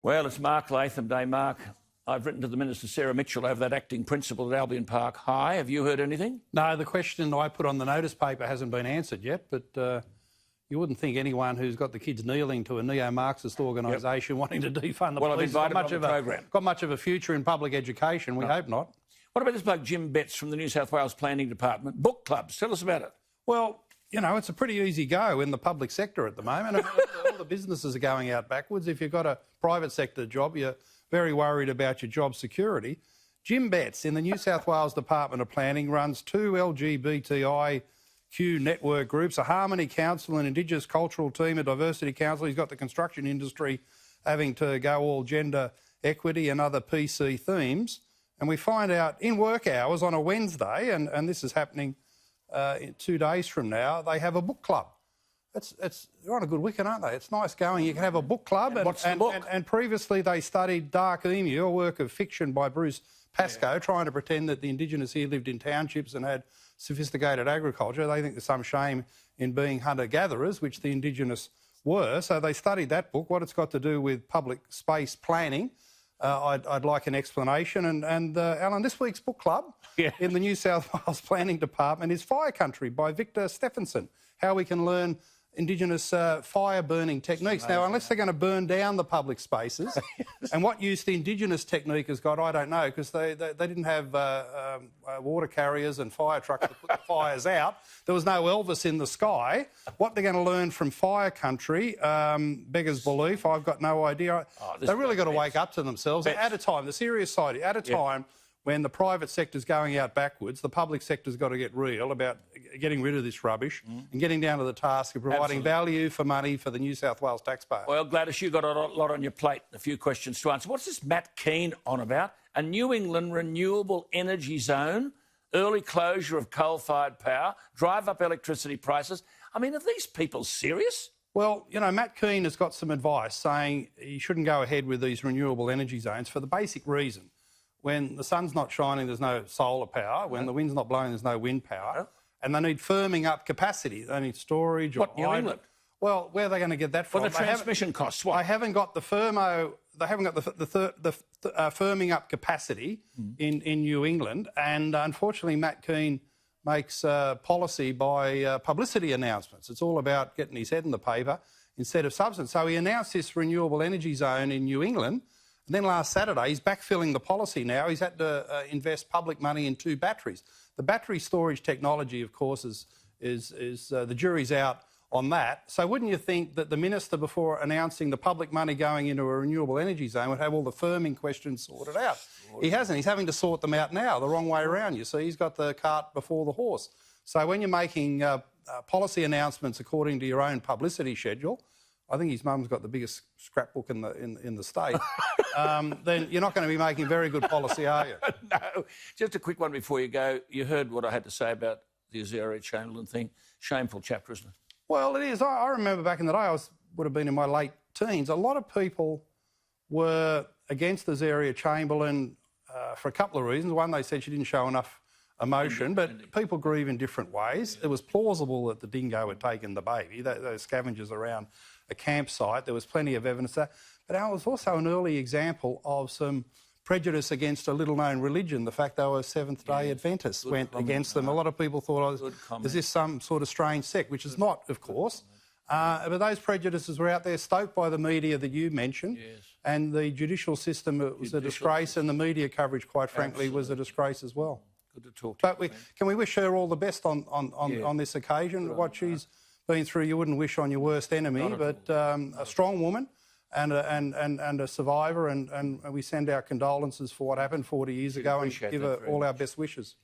Well, it's Mark Latham Day. Mark, I've written to the Minister, Sarah Mitchell, over that acting principal at Albion Park High. Have you heard anything? No, the question I put on the notice paper hasn't been answered yet, but you wouldn't think anyone who's got the kids kneeling to a neo-Marxist organisation wanting to defund the police I've invited got much of a future in public education. We hope not. What about this bloke Jim Betts from the New South Wales Planning Department? Book clubs, tell us about it. Well, you know, it's a pretty easy go in the public sector at the moment. All the businesses are going out backwards. If you've got a private sector job, you're very worried about your job security. Jim Betts in the New South Wales Department of Planning runs two LGBTIQ network groups, a Harmony Council, an Indigenous Cultural Team, a Diversity Council. He's got the construction industry having to go all gender equity and other PC themes. And we find out in work hours on a Wednesday, and this is happening in 2 days from now, they have a book club. They're on a good wicket, aren't they? It's nice going. You can have a book club. And what's the book? And previously they studied Dark Emu, a work of fiction by Bruce Pascoe, trying to pretend that the Indigenous here lived in townships and had sophisticated agriculture. They think there's some shame in being hunter-gatherers, which the Indigenous were. So they studied that book, what it's got to do with public space planning. I'd like an explanation. And Alan, this week's book club in the New South Wales Planning Department is Fire Country by Victor Stephenson, how we can learn Indigenous fire-burning techniques. Now, unless they're going to burn down the public spaces, and what use the Indigenous technique has got, I don't know, because they didn't have water carriers and fire trucks to put the fires out. There was no Elvis in the sky. What they're going to learn from Fire Country, beggars belief, I've got no idea. They've really got to wake up to themselves at a time, the serious side, at a time when the private sector's going out backwards, the public sector's got to get real about getting rid of this rubbish and getting down to the task of providing value for money for the New South Wales taxpayer. Well, Gladys, you've got a lot on your plate, a few questions to answer. What's this Matt Kean on about? A New England Renewable Energy Zone, early closure of coal-fired power, drive up electricity prices. I mean, are these people serious? Well, you know, Matt Kean has got some advice saying he shouldn't go ahead with these renewable energy zones for the basic reason. When the sun's not shining, there's no solar power. When the wind's not blowing, there's no wind power. And they need firming up capacity. They need storage. What, New England? Well, where are they going to get that from? Well, the transmission costs, what? They haven't got the firming up capacity in New England. And unfortunately, Matt Kean makes policy by publicity announcements. It's all about getting his head in the paper instead of substance. So he announced this renewable energy zone in New England. And then last Saturday, he's backfilling the policy now. He's had to invest public money in 2 batteries. The battery storage technology, of course, is the jury's out on that. So wouldn't you think that the minister, before announcing the public money going into a renewable energy zone, would have all the firming questions sorted out? He hasn't. He's having to sort them out now, the wrong way around, you see. He's got the cart before the horse. So when you're making policy announcements according to your own publicity schedule, I think his mum's got the biggest scrapbook in the state, then you're not going to be making very good policy, are you? No. Just a quick one before you go. You heard what I had to say about the Azaria Chamberlain thing. Shameful chapter, isn't it? Well, it is. I remember back in the day, I would have been in my late teens, a lot of people were against Azaria Chamberlain for a couple of reasons. One, they said she didn't show enough emotion, but people grieve in different ways. It was plausible that the dingo had taken the baby, those scavengers around a campsite. There was plenty of evidence there. But it was also an early example of some prejudice against a little-known religion. The fact they were Seventh-day Adventists went against them. A lot of people thought, is this some sort of strange sect, which is not, of course. But those prejudices were out there, stoked by the media that you mentioned, and the judicial system was a disgrace, and the media coverage, quite frankly, was a disgrace as well. Good to talk to you. But can we wish her all the best on this occasion? What she's been through, you wouldn't wish on your worst enemy, but a strong woman and a survivor, and we send our condolences for what happened 40 years ago and give her all our best wishes.